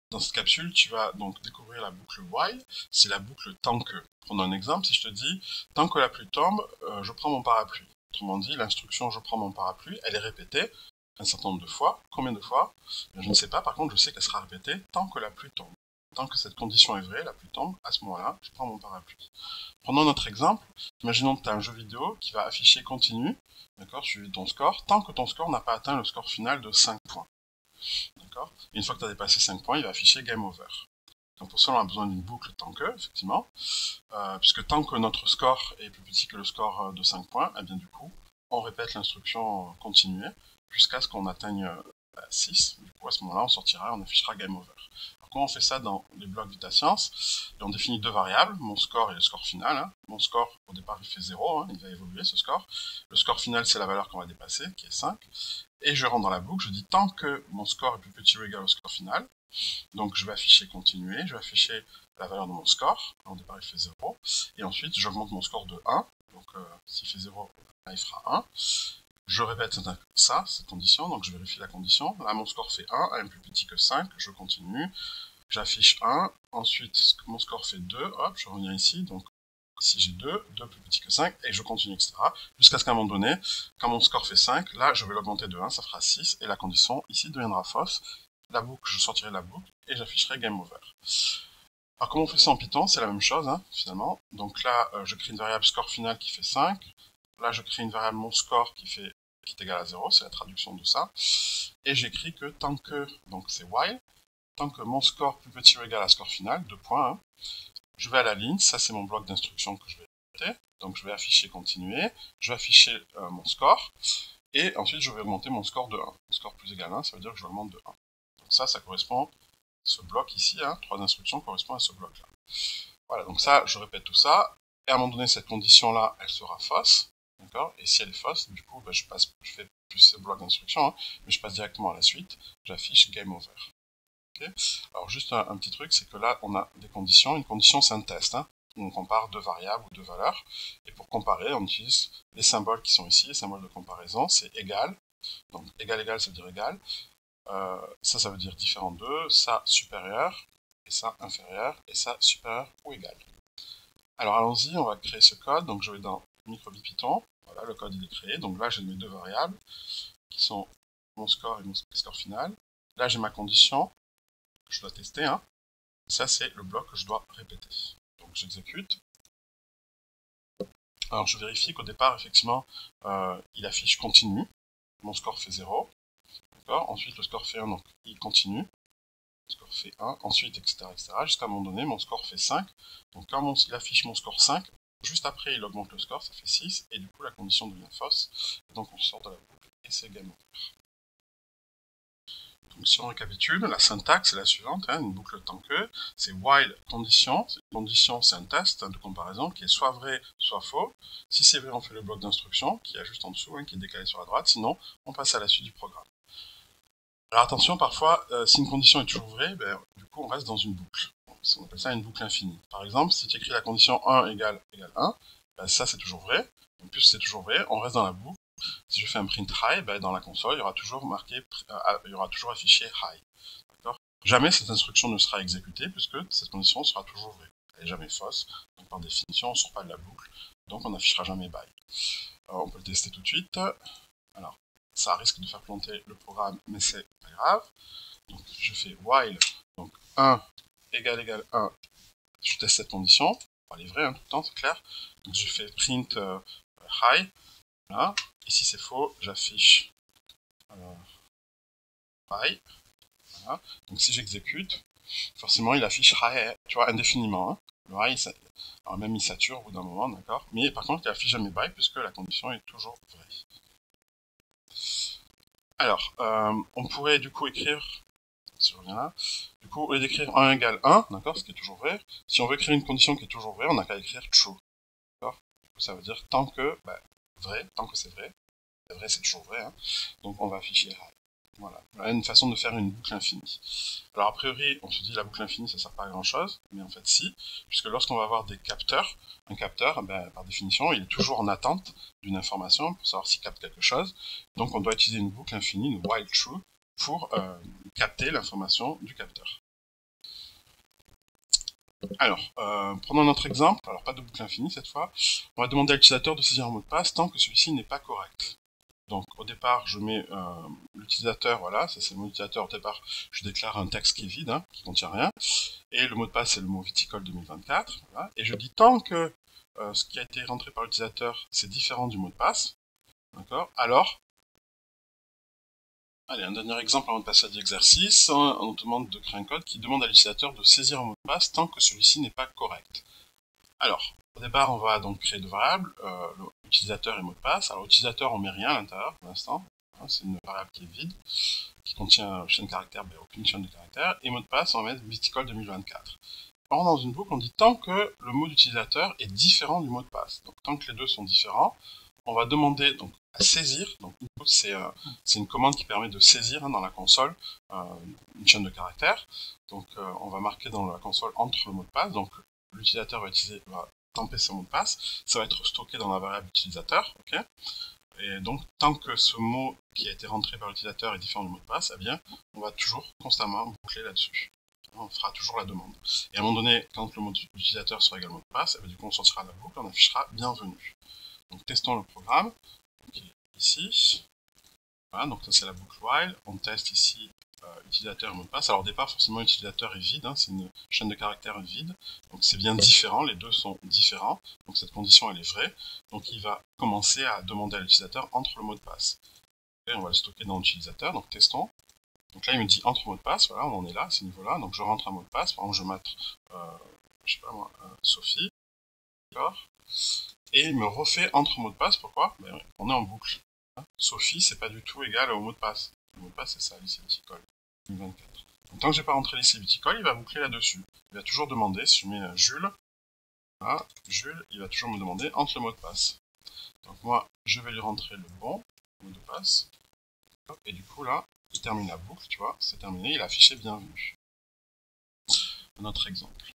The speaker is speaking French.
Dans cette capsule, tu vas donc découvrir la boucle while, c'est la boucle tant que. Prenons un exemple, si je te dis, tant que la pluie tombe, je prends mon parapluie. Autrement dit, l'instruction je prends mon parapluie, elle est répétée un certain nombre de fois. Combien de fois? Je ne sais pas, par contre, je sais qu'elle sera répétée tant que la pluie tombe. Tant que cette condition est vraie, la pluie tombe, à ce moment-là, je prends mon parapluie. Prenons notre exemple, imaginons que tu as un jeu vidéo qui va afficher continu, d'accord, suivi de ton score, tant que ton score n'a pas atteint le score final de 5 points. D'accord. Une fois que tu as dépassé 5 points, il va afficher Game Over. Donc pour ça, on a besoin d'une boucle tant que, effectivement, puisque tant que notre score est plus petit que le score de 5 points, et bien du coup, on répète l'instruction continuer jusqu'à ce qu'on atteigne 6. Du coup, à ce moment-là, on sortira et on affichera Game Over. Alors, comment on fait ça dans les blocs VitaScience? On définit deux variables, mon score et le score final. Hein. Mon score, au départ, il fait 0, hein, il va évoluer ce score. Le score final, c'est la valeur qu'on va dépasser, qui est 5. Et je rentre dans la boucle, je dis tant que mon score est plus petit ou égal au score final, donc je vais afficher continuer, je vais afficher la valeur de mon score, au départ il fait 0, et ensuite j'augmente mon score de 1, donc s'il fait 0, là il fera 1. Je répète ça, cette condition, donc je vérifie la condition, là mon score fait 1, 1 est plus petit que 5, je continue, j'affiche 1, ensuite mon score fait 2, hop, je reviens ici, donc si j'ai 2, 2 plus petit que 5, et je continue, etc. Jusqu'à ce qu'à un moment donné, quand mon score fait 5, là, je vais l'augmenter de 1, ça fera 6, et la condition ici deviendra fausse. La boucle, je sortirai la boucle, et j'afficherai Game Over. Alors, comment on fait ça en Python? C'est la même chose, hein, finalement. Donc là, je crée une variable score final qui fait 5. Là, je crée une variable mon score qui est égal à 0, c'est la traduction de ça. Et j'écris que tant que, donc c'est while, tant que mon score plus petit ou égal à score final, 2 points, hein, je vais à la ligne, ça c'est mon bloc d'instruction que je vais répéter. Donc je vais afficher continuer, je vais afficher mon score, et ensuite je vais augmenter mon score de 1. Mon score plus égal à 1, ça veut dire que je l'augmente de 1. Donc ça correspond, ce bloc ici, hein, 3 instructions correspond à ce bloc-là. Voilà, donc ça, je répète tout ça, et à un moment donné, cette condition-là, elle sera fausse, d'accord? Et si elle est fausse, du coup, je fais plus ce bloc d'instruction, hein, mais je passe directement à la suite, j'affiche Game Over. Okay. Alors juste un petit truc, c'est que là on a des conditions. Une condition c'est un test, hein, où on compare deux variables ou deux valeurs. Et pour comparer, on utilise les symboles qui sont ici, les symboles de comparaison, c'est égal. Donc égal égal ça veut dire égal. Ça veut dire différent d'eux, ça supérieur, et ça inférieur, et ça supérieur ou égal. Alors allons-y, on va créer ce code. Donc je vais dans microbit Python. Voilà, le code il est créé. Donc là j'ai mes deux variables qui sont mon score et mon score final. Là j'ai ma condition que je dois tester, hein. Ça, c'est le bloc que je dois répéter. Donc, j'exécute. Alors, je vérifie qu'au départ, effectivement, il affiche continue. Mon score fait 0. D'accord. Ensuite, le score fait 1, donc il continue. Le score fait 1, ensuite, etc., etc. Jusqu'à un moment donné, mon score fait 5. Donc, quand il affiche mon score 5, juste après, il augmente le score, ça fait 6. Et du coup, la condition devient fausse. Donc, on sort de la boucle et c'est game over. Donc si on récapitule, la syntaxe est la suivante, hein, une boucle tant que, c'est while condition, condition c'est un test de comparaison qui est soit vrai, soit faux. Si c'est vrai, on fait le bloc d'instruction qui est juste en dessous, hein, qui est décalé sur la droite, sinon on passe à la suite du programme. Alors attention, parfois, si une condition est toujours vraie, ben, du coup on reste dans une boucle. On appelle ça une boucle infinie. Par exemple, si tu écris la condition 1 égale 1, ben, ça c'est toujours vrai. En plus c'est toujours vrai, on reste dans la boucle. Si je fais un print high, ben dans la console, il y aura toujours marqué, il y aura toujours affiché high. Jamais cette instruction ne sera exécutée puisque cette condition sera toujours vraie. Elle n'est jamais fausse, donc par définition, on ne sort pas de la boucle, donc on n'affichera jamais by. On peut le tester tout de suite. Alors, ça risque de faire planter le programme, mais c'est pas grave. Donc, je fais while, donc 1 égale 1, je teste cette condition. Elle est vraie, hein, tout le temps, c'est clair. Donc, je fais print high. Voilà. Et si c'est faux, j'affiche high. Voilà. Donc si j'exécute, forcément il affiche high, tu vois, indéfiniment. Hein. Le high, alors même il sature au bout d'un moment, d'accord. Mais par contre, il affiche jamais by puisque la condition est toujours vraie. Alors, on pourrait du coup écrire, si je reviens là, du coup, au lieu d'écrire 1 égale 1, d'accord, ce qui est toujours vrai, si on veut écrire une condition qui est toujours vraie, on n'a qu'à écrire true. D'accord. Du coup, ça veut dire tant que, vrai, tant que c'est vrai c'est toujours vrai, hein, donc on va afficher high. Voilà, une façon de faire une boucle infinie. Alors a priori, on se dit la boucle infinie, ça sert pas à grand chose, mais en fait si, puisque lorsqu'on va avoir des capteurs, un capteur, par définition, il est toujours en attente d'une information pour savoir s'il capte quelque chose, donc on doit utiliser une boucle infinie, une while true, pour capter l'information du capteur. Alors, prenons un autre exemple, alors pas de boucle infinie cette fois. On va demander à l'utilisateur de saisir un mot de passe tant que celui-ci n'est pas correct. Donc au départ, je mets l'utilisateur, voilà, ça c'est mon utilisateur. Au départ, je déclare un texte qui est vide, hein, qui contient rien. Et le mot de passe, c'est le mot viticole 2024. Voilà. Et je dis tant que ce qui a été rentré par l'utilisateur, c'est différent du mot de passe. D'accord. Alors, allez, un dernier exemple avant de passer à l'exercice. On demande de créer un code qui demande à l'utilisateur de saisir un mot de passe tant que celui-ci n'est pas correct. Alors, au départ, on va donc créer deux variables, l'utilisateur et mot de passe. Alors, l'utilisateur, on met rien à l'intérieur pour l'instant. Hein, c'est une variable qui est vide, qui contient chaîne de caractères, mais aucune chaîne de caractères. Et mot de passe, on va mettre viticole 2024. Or, dans une boucle, on dit tant que le mot d'utilisateur est différent du mot de passe. Donc, tant que les deux sont différents, on va demander donc, à saisir. Donc, c'est une commande qui permet de saisir hein, dans la console une chaîne de caractères. Donc, on va marquer dans la console entre le mot de passe. Donc, l'utilisateur va tamper ce mot de passe. Ça va être stocké dans la variable utilisateur. Okay, et donc, tant que ce mot qui a été rentré par l'utilisateur est différent du mot de passe, eh bien, on va toujours constamment boucler là-dessus. On fera toujours la demande. Et à un moment donné, quand le mot d'utilisateur sera égal au mot de passe, du coup on sortira de la boucle, on affichera bienvenue. Donc testons le programme, qui est ici. Voilà, donc ça c'est la boucle while. On teste ici utilisateur et mot de passe. Alors au départ, forcément, l'utilisateur est vide, hein, c'est une chaîne de caractères vide. Donc c'est bien différent, les deux sont différents. Donc cette condition elle est vraie. Donc il va commencer à demander à l'utilisateur entre le mot de passe. Et on va le stocker dans l'utilisateur, donc testons. Donc là, il me dit entre mot de passe, voilà, on en est là, à ce niveau-là. Donc je rentre un mot de passe, par exemple, je mets, je sais pas moi, Sophie, d'accord. Et il me refait entre mot de passe, pourquoi ben, on est en boucle. Hein. Sophie, c'est pas du tout égal au mot de passe. Le mot de passe, c'est ça, lycée viticole, 2024. Donc tant que j'ai pas rentré lycée viticole, il va boucler là-dessus. Il va toujours demander, si je mets Jules, voilà, Jules, il va toujours me demander entre le mot de passe. Donc moi, je vais lui rentrer le bon mot de passe. Et du coup, là, il termine la boucle, tu vois, c'est terminé, il a affiché bienvenue. Un autre exemple.